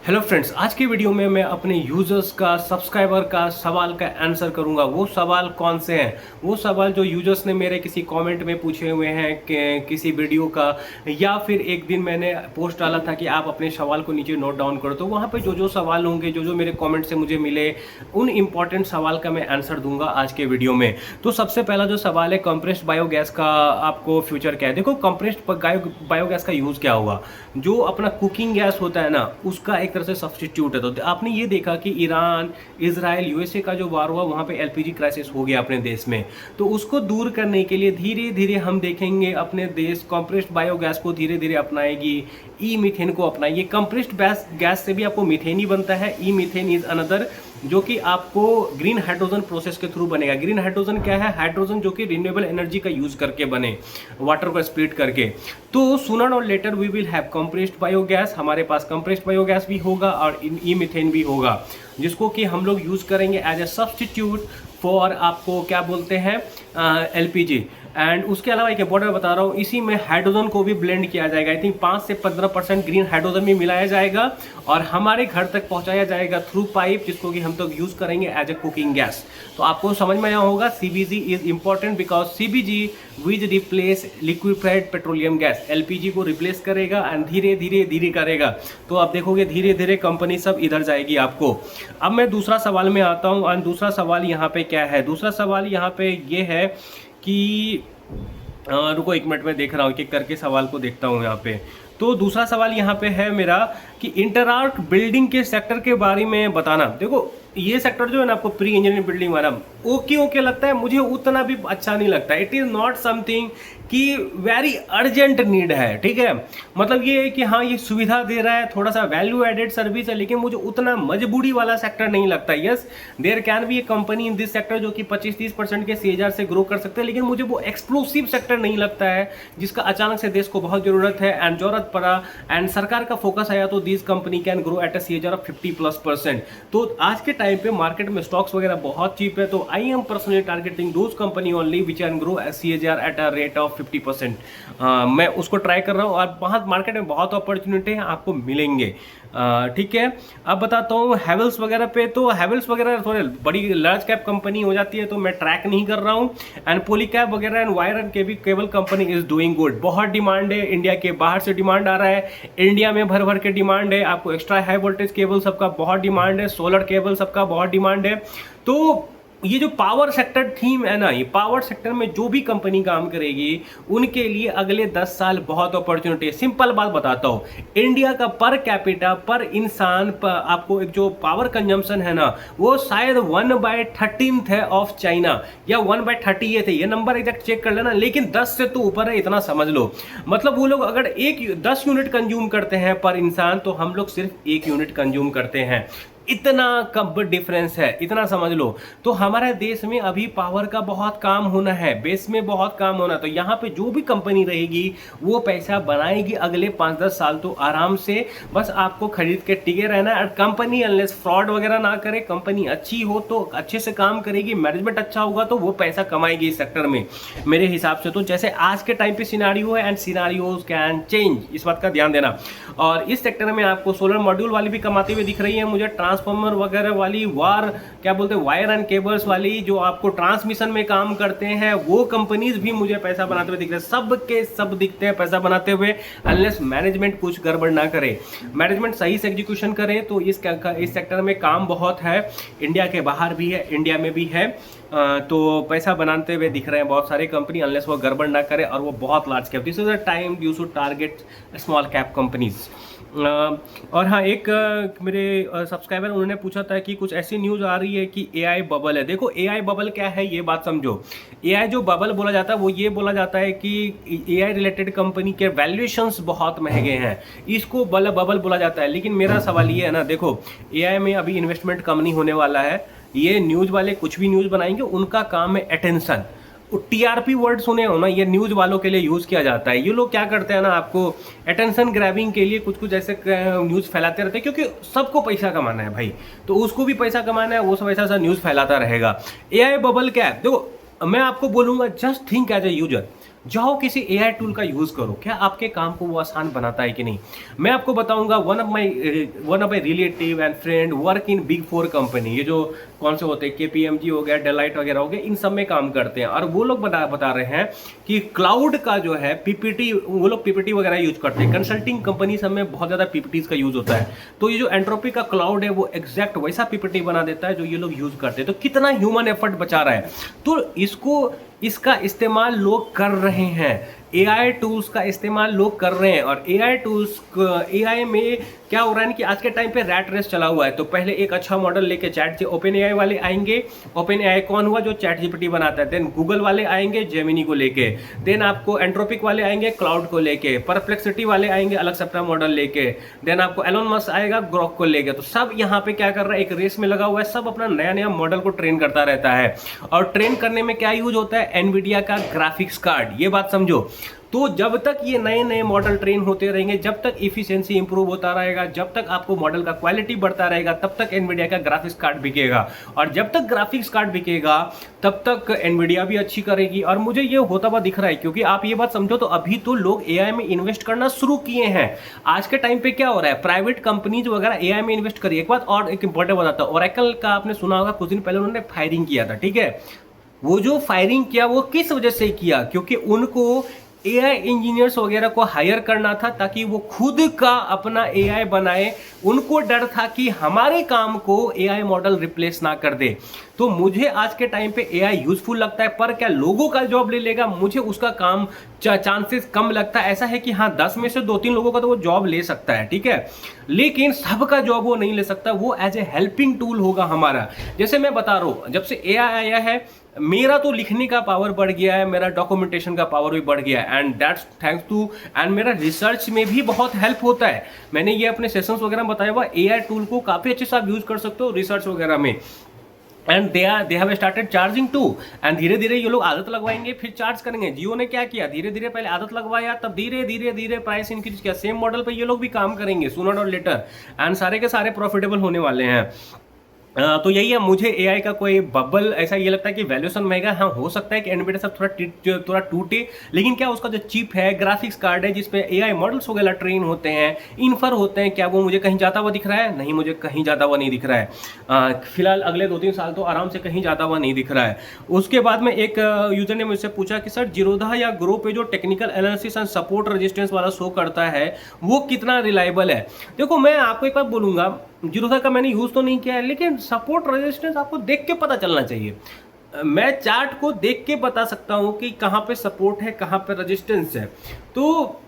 Hello friends, आज की video में मैं अपने यूज़र्स का सब्सक्राइबर का सवाल का आंसर करूंगा। वो सवाल कौन से हैं? वो सवाल जो यूज़र्स ने मेरे किसी कमेंट में पूछे हुए हैं कि किसी वीडियो का, या फिर एक दिन मैंने पोस्ट डाला था कि आप अपने सवाल को नीचे नोट डाउन करो। तो वहाँ पे जो जो सवाल होंगे, जो जो मेरे कमेंट से मुझे मिले, उन इंपॉर्टेंट सवाल का मैं आंसर दूंगा आज के वीडियो में। तो सबसे पहला जो सवाल है, कंप्रेस्ड बायोगैस का आपको फ्यूचर क्या है? देखो, कंप्रेस्ड बायोगैस का यूज़ क्या होगा? जो अपना कुकिंग गैस होता है ना, उसका एक तरह से सब्सटीट्यूट है। तो आपने ये देखा कि ईरान, इजराइल, यूएसए का जो वार हुआ, वहाँ पे एलपीजी क्राइसिस हो गया अपने देश में। तो उसको दूर करने के लिए धीरे धीरे हम देखेंगे अपने देश कंप्रेस्ड बायोगैस को धीरे धीरे अपनाएगी, ई मीथेन को अपनाएगी। कंप्रेस्ड गैस से भी आपको मीथेन ही बनता है। ई मीथेन इज अनदर, जो कि आपको ग्रीन हाइड्रोजन प्रोसेस के थ्रू बनेगा। ग्रीन हाइड्रोजन क्या है? हाइड्रोजन जो कि रिन्यूएबल एनर्जी का यूज करके बने, वाटर को स्प्लिट करके। तो सूनर और later we will have compressed biogas. हमारे पास कंप्रेस्ड बायोगैस भी होगा और ई मीथेन भी होगा, जिसको कि हम लोग यूज करेंगे एज ए सब्सटीट्यूट फॉर, आपको क्या बोलते हैं, एलपीजी। एंड उसके अलावा एक इंपॉर्टेंट बता रहा हूँ, इसी में हाइड्रोजन को भी ब्लेंड किया जाएगा। आई थिंक 5 से 15% ग्रीन हाइड्रोजन भी मिलाया जाएगा और हमारे घर तक पहुंचाया जाएगा थ्रू पाइप, जिसको कि हम तो यूज करेंगे एज ए कुकिंग गैस। तो आपको समझ में आया होगा, CBG is important because CBG which replace liquefied petroleum gas. LPG को रिप्लेस करेगा एंड धीरे धीरे धीरे करेगा। तो आप देखोगे धीरे धीरे कंपनी सब इधर जाएगी आपको। अब मैं दूसरा सवाल में आता हूँ और दूसरा सवाल यहाँ पे क्या है? दूसरा सवाल यहाँ पे ये है कि रुको एक मिनट में देख रहा हूँ, एक करके सवाल को देखता हूँ यहाँ पे। तो दूसरा सवाल यहाँ पे है मेरा कि इंटरआर्क बिल्डिंग के सेक्टर के बारे में बताना। देखो, ये सेक्टर जो है ना, आपको प्री इंजीनियरिंग बिल्डिंग वाला ओके ओके लगता है, मुझे उतना भी अच्छा नहीं लगता। इट इज़ नॉट समथिंग कि वेरी अर्जेंट नीड है, ठीक है। मतलब ये है कि हाँ, ये सुविधा दे रहा है, थोड़ा सा वैल्यू एडेड सर्विस है, लेकिन मुझे उतना मजबूरी वाला सेक्टर नहीं लगता। Yes, there can be a company in this sector जो कि 25-30% के सीएजआर से ग्रो कर सकते हैं, लेकिन मुझे वो एक्सप्लोसिव सेक्टर नहीं लगता है जिसका अचानक से देश को बहुत जरूरत है एंड जरूरत पड़ा एंड सरकार का फोकस आया तो this company can grow at a CAGR of 50+%। तो आज के टाइम पे मार्केट में स्टॉक्स वगैरह बहुत चीप है, तो I am personally targeting those company only which can grow CAGR at a rate of 50%। मैं उसको ट्राई कर रहा हूँ और बहुत मार्केट में बहुत अपॉर्चुनिटी है, आपको मिलेंगे, ठीक है। अब बताता हूँ हैवेल्स वगैरह पे। तो हैवेल्स वगैरह थोड़े बड़ी लार्ज कैप कंपनी हो जाती है, तो मैं ट्रैक नहीं कर रहा हूँ। एंड पॉलीकैब वगैरह and wire and cable company is doing good. बहुत डिमांड है, इंडिया के बाहर से डिमांड आ रहा है, इंडिया में भर भर के डिमांड है। आपको एक्स्ट्रा हाई वोल्टेज केबल सबका बहुत डिमांड है, सोलर केबल सबका बहुत डिमांड है। तो ये जो पावर सेक्टर थीम है ना, ये पावर सेक्टर में जो भी कंपनी काम करेगी उनके लिए अगले 10 साल बहुत अपॉर्चुनिटी है। सिंपल बात बताता हूँ, इंडिया का पर कैपिटा, पर इंसान आपको एक जो पावर कंजम्पशन है ना, वो शायद 1/13 है ऑफ चाइना, या 1/30 थे। ये नंबर एग्जैक्ट चेक कर लेना, लेकिन 10 से तो ऊपर है, इतना समझ लो। मतलब वो लोग अगर 10 यूनिट कंज्यूम करते हैं पर इंसान, तो हम लोग सिर्फ 1 यूनिट कंज्यूम करते हैं। इतना कब डिफरेंस है, इतना समझ लो। तो हमारे देश में अभी पावर का बहुत काम होना है, बेस में बहुत काम होना। तो यहाँ पे जो भी कंपनी रहेगी वो पैसा बनाएगी अगले 5-10 साल तो आराम से। बस आपको खरीद के टिके रहना है। कंपनी अनलेस फ्रॉड वगैरह ना करे, कंपनी अच्छी हो तो अच्छे से काम करेगी, मैनेजमेंट अच्छा होगा तो वो पैसा कमाएगी इस सेक्टर में, मेरे हिसाब से। तो जैसे आज के टाइम पे सिनारियो है एंड सिनारियोज कैन चेंज, इस बात का ध्यान देना। और इस सेक्टर में आपको सोलर मॉड्यूल वाली भी कमाती हुई दिख रही है मुझे, ट्रांसफार्मर वगैरह वाली, क्या बोलते हैं, वायर एंड केबल्स वाली, जो आपको ट्रांसमिशन में काम करते हैं, वो कंपनीज भी मुझे पैसा बनाते हुए दिख रहे हैं। सब के सब दिखते हैं पैसा बनाते हुए, अनलेस मैनेजमेंट कुछ गड़बड़ ना करे। मैनेजमेंट सही से एग्जीक्यूशन करे तो इस सेक्टर में काम बहुत है, इंडिया के बाहर भी है, इंडिया में भी है। तो पैसा बनाते हुए दिख रहे हैं बहुत सारे कंपनी, अनलेस वो गड़बड़ ना करे और वो बहुत large cap. This is the time you should target small cap companies. और हाँ, एक मेरे सब्सक्राइबर उन्होंने पूछा था कि कुछ ऐसी न्यूज़ आ रही है कि एआई बबल है। देखो, एआई बबल क्या है ये बात समझो। एआई जो बबल बोला जाता है वो ये बोला जाता है कि एआई रिलेटेड कंपनी के वैल्यूएशंस बहुत महंगे हैं, इसको बबल बोला जाता है। लेकिन मेरा सवाल ये है ना, देखो, एआई में अभी इन्वेस्टमेंट कम नहीं होने वाला है। ये न्यूज़ वाले कुछ भी न्यूज़ बनाएंगे, उनका काम है अटेंशन। टीआरपी वर्ड सुने हो ना, ये न्यूज़ वालों के लिए यूज़ किया जाता है। ये लोग क्या करते हैं ना, आपको अटेंशन ग्रैबिंग के लिए कुछ कुछ ऐसे न्यूज़ फैलाते रहते हैं, क्योंकि सबको पैसा कमाना है भाई, तो उसको भी पैसा कमाना है, वो सब ऐसा न्यूज़ फैलाता रहेगा। एआई बबल क्या है? देखो, मैं आपको बोलूँगा, just think as a user. जाओ किसी एआई टूल का यूज़ करो, क्या आपके काम को वो आसान बनाता है कि नहीं। मैं आपको बताऊंगा, one of my relative and friend work in big four company, ये जो कौन से होते हैं, केपीएमजी हो गया, डेलाइट वगैरह हो गया, इन सब में काम करते हैं। और वो लोग बता रहे हैं कि क्लाउड का जो है पीपीटी, वो लोग पीपीटी वगैरह यूज करते हैं। कंसल्टिंग कंपनी सब में बहुत ज़्यादा पीपीटीज का यूज होता है, तो ये जो एंट्रोपी का क्लाउड है वो एग्जैक्ट वैसा पीपीटी बना देता है जो ये लोग यूज करते हैं। तो कितना ह्यूमन एफर्ट बचा रहा है। तो इसका इस्तेमाल लोग कर रहे हैं, एआई टूल्स का इस्तेमाल लोग कर रहे हैं। और एआई में क्या हो रहा है कि आज के टाइम पे रैट रेस चला हुआ है। तो पहले एक अच्छा मॉडल लेके ओपन एआई वाले आएंगे। ओपन एआई कौन हुआ, जो चैट जीपीटी बनाता है। देन गूगल वाले आएंगे जेमिनी को लेके। देन आपको एंट्रोपिक वाले आएंगे क्लाउड को लेके। परप्लेक्सिटी वाले आएंगे अलग से अपना मॉडल लेके। देन आपको एलोन मस्क आएगा ग्रोक को लेके। तो सब यहाँ पे क्या कर रहा है, एक रेस में लगा हुआ है, सब अपना नया नया मॉडल को ट्रेन करता रहता है। और ट्रेन करने में क्या यूज होता है, एनवीडिया का ग्राफिक्स कार्ड, ये बात समझो। तो जब तक ये नए नए मॉडल ट्रेन होते रहेंगे, जब तक इफिशिएंसी इंप्रूव होता रहेगा, जब तक आपको मॉडल का क्वालिटी बढ़ता रहेगा, तब तक एनवीडिया का ग्राफिक्स कार्ड बिकेगा। और जब तक ग्राफिक्स कार्ड बिकेगा तब तक एनवीडिया भी अच्छी करेगी। और मुझे ये होता हुआ दिख रहा है, क्योंकि आप ये बात समझो, तो अभी तो लोग एआई में इन्वेस्ट करना शुरू किए हैं। आज के टाइम पे क्या हो रहा है, प्राइवेट कंपनीज वगैरह एआई में इन्वेस्ट करिए। एक बात और एक इंपॉर्टेंट बताता हूँ, ओरेकल का आपने सुना होगा, कुछ दिन पहले उन्होंने फायरिंग किया था, ठीक है। वो जो फायरिंग किया वो किस वजह से किया, क्योंकि उनको एआई इंजीनियर्स वगैरह को हायर करना था ताकि वो खुद का अपना एआई बनाए। उनको डर था कि हमारे काम को एआई मॉडल रिप्लेस ना कर दे। तो मुझे आज के टाइम पे एआई यूजफुल लगता है, पर क्या लोगों का जॉब ले लेगा, मुझे उसका काम चांसेस कम लगता है। ऐसा है कि हाँ 10 में से 2-3 लोगों का तो वो जॉब ले सकता है, ठीक है, लेकिन सबका जॉब वो नहीं ले सकता। वो एज ए हेल्पिंग टूल होगा हमारा। जैसे मैं बता रहा हूँ, जब से एआई आया है, मेरा तो लिखने का पावर बढ़ गया है, मेरा डॉक्यूमेंटेशन का पावर भी बढ़ गया है, and that's thanks to, and मेरा रिसर्च में भी बहुत हेल्प होता है। मैंने ये अपने सेशंस वगैरह में बताया हुआ, एआई टूल को काफ़ी अच्छे से आप यूज कर सकते हो रिसर्च वगैरह में। And they have started charging to, and धीरे धीरे ये लोग आदत लगवाएंगे फिर चार्ज करेंगे। जियो ने क्या किया, धीरे धीरे पहले आदत लगवाया, तब धीरे धीरे धीरे प्राइस इंक्रीज किया। सेम मॉडल पे ये लोग भी काम करेंगे सूनर और लेटर, एंड सारे के सारे प्रॉफिटेबल होने वाले हैं। तो यही है, मुझे एआई का कोई बबल ऐसा ये लगता है कि वैल्यूएशन महंगा, हाँ हो सकता है कि एनवीडिया सब थोड़ा टूटे, लेकिन क्या उसका जो चिप है, ग्राफिक्स कार्ड है जिसपे एआई मॉडल्स वगैरह ट्रेन होते हैं, इन्फर होते हैं, क्या वो मुझे कहीं जाता हुआ दिख रहा है? नहीं, मुझे कहीं जाता हुआ नहीं दिख रहा है। फिलहाल अगले 2-3 साल तो आराम से कहीं जाता हुआ नहीं दिख रहा है। उसके बाद में एक यूजर ने मुझसे पूछा कि सर जीरोधा या ग्रो पे जो technical analysis and support resistance वाला शो करता है वो कितना रिलायबल है? देखो, मैं आपको एक बार बोलूँगा, जीरोधा का मैंने यूज़ तो नहीं किया है, लेकिन सपोर्ट रेजिस्टेंस आपको देख के पता चलना चाहिए। मैं चार्ट को देख के बता सकता हूँ कि कहाँ पे सपोर्ट है, कहाँ पे रेजिस्टेंस है। तो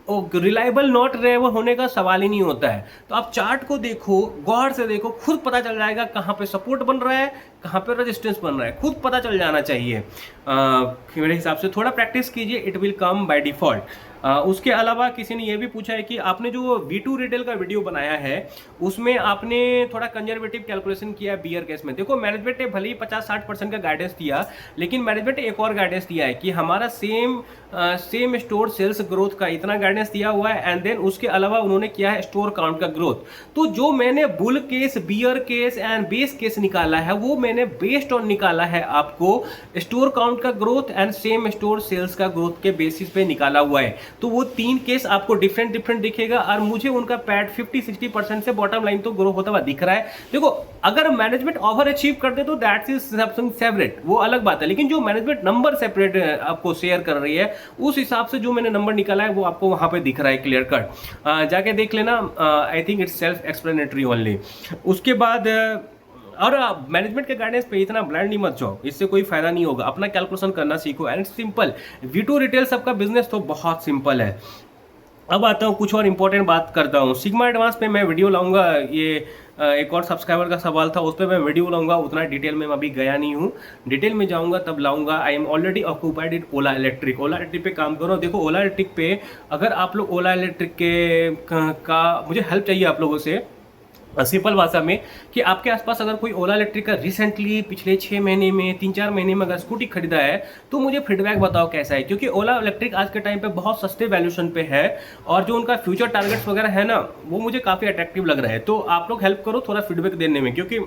रिलायबल नॉट रिलायबल होने का सवाल ही नहीं होता है। तो आप चार्ट को देखो, गौर से देखो, खुद पता चल जाएगा कहाँ पे सपोर्ट बन रहा है, कहाँ पे रेजिस्टेंस बन रहा है, खुद पता चल जाना चाहिए। मेरे हिसाब से थोड़ा प्रैक्टिस कीजिए, it will come by default. उसके अलावा किसी ने यह भी पूछा है कि आपने जो V2 रिटेल का वीडियो बनाया है उसमें आपने थोड़ा कंजर्वेटिव कैलकुलेशन किया है बियर केस में। देखो, मैनेजमेंट ने भले ही 50-60% का गाइडेंस दिया, लेकिन मैनेजमेंट ने एक और गाइडेंस दिया है कि हमारा सेम स्टोर सेल्स ग्रोथ का इतना गाइडेंस दिया हुआ है, एंड देन उसके अलावा उन्होंने किया है स्टोर काउंट का ग्रोथ। तो जो मैंने bull case, bear case and base case निकाला है वो मैंने बेस्ड ऑन निकाला है आपको स्टोर काउंट का growth and same store sales का ग्रोथ के बेसिस पे निकाला हुआ है। तो वो 3 केस आपको डिफरेंट दिखेगा, और मुझे उनका पैट 50-60% से बॉटम लाइन तो ग्रो होता हुआ दिख रहा है। देखो, अगर मैनेजमेंट ओवर अचीव कर दे तो दैट्स इज समथिंग सेपरेट, वो अलग बात है, लेकिन जो मैनेजमेंट नंबर सेपरेट आपको शेयर कर रही है उस हिसाब से जो मैंने नंबर निकाला है वो आपको वहां पे दिख रहा है क्लियर कट। जाके देख लेना, I think it's self explanatory only. उसके बाद और मैनेजमेंट के गाइडेंस पे इतना ब्लाइंड नहीं मत जाओ, इससे कोई फायदा नहीं होगा। अपना कैलकुलेशन करना सीखो, एंड सिंपल। V2 रिटेल सबका बिजनेस तो बहुत सिंपल है। अब आता हूँ, कुछ और इंपॉर्टेंट बात करता हूँ। सिग्मा एडवांस पे मैं वीडियो लाऊंगा, ये एक और सब्सक्राइबर का सवाल था, उस पर मैं वीडियो लाऊंगा। उतना डिटेल में मैं अभी गया नहीं हूँ, डिटेल में जाऊंगा तब लाऊंगा। I am already occupied in Ola electric पे काम करो। देखो, ओला इलेक्ट्रिक पे अगर आप लोग ओला इलेक्ट्रिक का मुझे हेल्प चाहिए आप लोगों से, सिंपल भाषा में, कि आपके आसपास अगर कोई ओला इलेक्ट्रिक का रिसेंटली पिछले 6 महीने में, 3-4 महीने में अगर स्कूटी खरीदा है तो मुझे फीडबैक बताओ कैसा है। क्योंकि ओला इलेक्ट्रिक आज के टाइम पे बहुत सस्ते वैल्यूएशन पे है, और जो उनका फ्यूचर टारगेट्स वगैरह है ना, वो मुझे काफ़ी अट्रैक्टिव लग रहा है। तो आप लोग हेल्प करो थोड़ा फीडबैक देने में, क्योंकि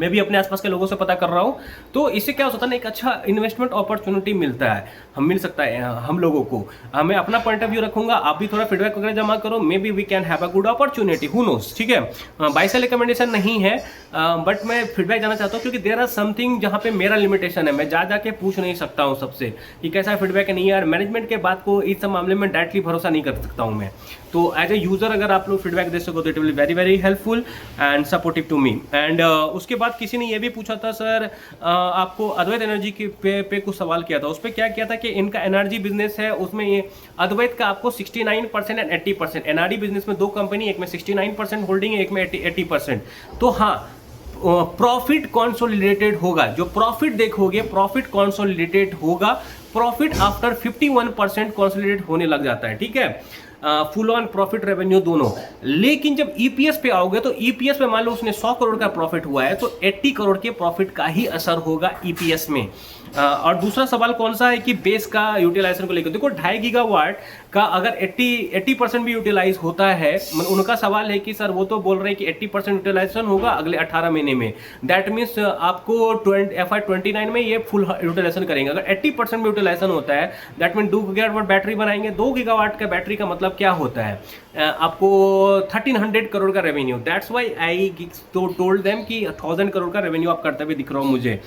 मैं भी अपने आसपास के लोगों से पता कर रहा हूँ। तो इससे क्या होता है ना, एक अच्छा इन्वेस्टमेंट अपॉर्चुनिटी मिलता है, हम मिल सकता है हम लोगों को। मैं अपना पॉइंट ऑफ व्यू रखूंगा, आप भी थोड़ा फीडबैक वगैरह जमा करो, maybe we can have a good opportunity, who knows. ठीक है, बाय सेल रिकमेंडेशन नहीं है, बट मैं फीडबैक जाना चाहता हूँ क्योंकि देयर आर समथिंग जहाँ पे मेरा लिमिटेशन है, मैं जा जाके पूछ नहीं सकता हूँ सबसे कि कैसा फीडबैक है। नहीं यार, मैनेजमेंट के बात को इस सब मामले में डायरेक्टली भरोसा नहीं कर सकता हूँ मैं। तो एज ए यूजर अगर आप लोग फीडबैक दे सको तो it will very very helpful and supportive to me. And उसके बाद किसी ने ये भी पूछा था सर, आपको अद्वैत एनर्जी के पे कुछ सवाल किया था, उस पर क्या किया था कि इनका एनर्जी बिजनेस है, उसमें ये अद्वैत का आपको 69% एंड 80%, एनआरडी बिजनेस में दो कंपनी, एक में 69% होल्डिंग है, एक में 80%। तो हाँ, प्रॉफिट कॉन्सोलिडेटेड होगा, जो प्रॉफिट देखोगे प्रॉफिट कॉन्सोलिडेटेड होगा, प्रॉफिट आफ्टर 51% कॉन्सोलिडेट होने लग जाता है। ठीक है, फुल ऑन प्रॉफिट रेवेन्यू दोनों। लेकिन जब ईपीएस पे आओगे तो ईपीएस पे मान लो उसने 100 करोड़ का प्रॉफिट हुआ है तो 80 करोड़ के प्रॉफिट का ही असर होगा ईपीएस में। और दूसरा सवाल कौन सा है कि बेस का यूटिलाइजेशन को लेकर, देखो 2.5 गीगावाट का अगर 80% भी यूटिलाइज होता है, उनका सवाल है कि सर वो तो बोल रहे हैं कि 80% यूटिलाइजेशन होगा अगले 18 महीने में, दैट मीन्स आपको FY29 में ये फुल यूटिलाइजेशन करेंगे। अगर 80% में यूटिलाइजेशन होता है दैट मीन 2 गीगावाट बैटरी बनाएंगे, 2 गीगावाट का बैटरी का मतलब क्या होता है, आपको 1300 करोड़ का revenue. That's why I told them कि 1000 करोड़ का रेवेन्यू आप करते हुए दिख रहा हो मुझे।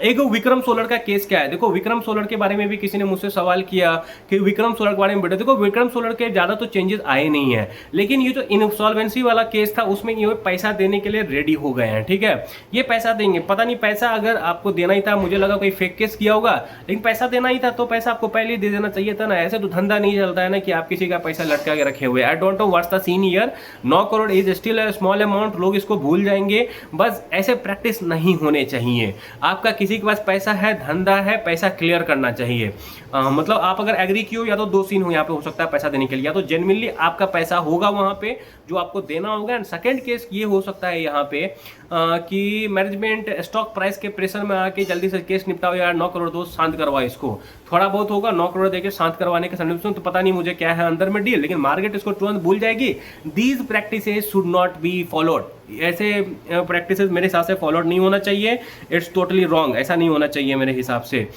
एक विक्रम सोलर का केस क्या है, देखो विक्रम सोलर के बारे में भी किसी ने मुझसे सवाल किया कि विक्रम सोलर के बारे में बेटा, देखो विक्रम सोलर के ज़्यादा तो चेंजेस आए नहीं है, लेकिन ये जो इंसॉल्वेंसी वाला केस था उसमें ये पैसा देने के लिए रेडी हो गए हैं। ठीक है, ये पैसा देंगे, पता नहीं पैसा अगर आपको देना ही था, मुझे लगा कोई फेक केस किया होगा, लेकिन पैसा देना ही था तो पैसा आपको पहले ही दे देना चाहिए था ना। ऐसे तो धंधा नहीं चलता है ना कि आप किसी का पैसा लटका के रखे हुए। I don't know what's the scene here, 9 crore is still a small amount, लोग इसको भूल जाएंगे, बस ऐसे प्रैक्टिस नहीं होने चाहिए। आपका किसी के पास पैसा है, धंधा है, पैसा क्लियर करना चाहिए। मतलब आप अगर एग्री की हो, या तो दो सीन हो यहाँ पे हो सकता है पैसा देने के लिए, या तो जेन्युइनली आपका पैसा होगा वहाँ पे जो आपको देना होगा, एंड सेकंड केस ये हो सकता है यहाँ पे कि मैनेजमेंट स्टॉक प्राइस के प्रेशर में आके जल्दी से केस निपटाओ यार, 9 करोड़ दो शांत करवाओ इसको, थोड़ा बहुत होगा 9 करोड़ देके शांत करवाने के संदर्भ तो पता नहीं मुझे क्या है अंदर में डील, लेकिन मार्केट इसको तुरंत भूल जाएगी। These practices should not be followed, ऐसे प्रैक्टिसेस मेरे हिसाब से फॉलोड नहीं होना चाहिए, इट्स टोटली रॉन्ग, ऐसा नहीं होना चाहिए मेरे हिसाब से।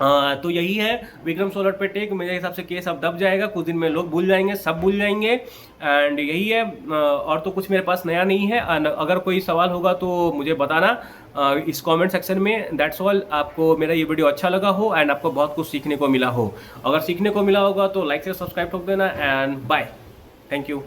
तो यही है विक्रम सोलर पे टेक, मेरे हिसाब से केस अब दब जाएगा, कुछ दिन में लोग भूल जाएंगे, सब भूल जाएंगे, एंड यही है। और तो कुछ मेरे पास नया नहीं है, अगर कोई सवाल होगा तो मुझे बताना इस कमेंट सेक्शन में। दैट्स ऑल, आपको मेरा ये वीडियो अच्छा लगा हो एंड आपको बहुत कुछ सीखने को मिला हो, अगर सीखने को मिला होगा तो लाइक से सब्सक्राइब ठोक देना, एंड बाय, थैंक यू।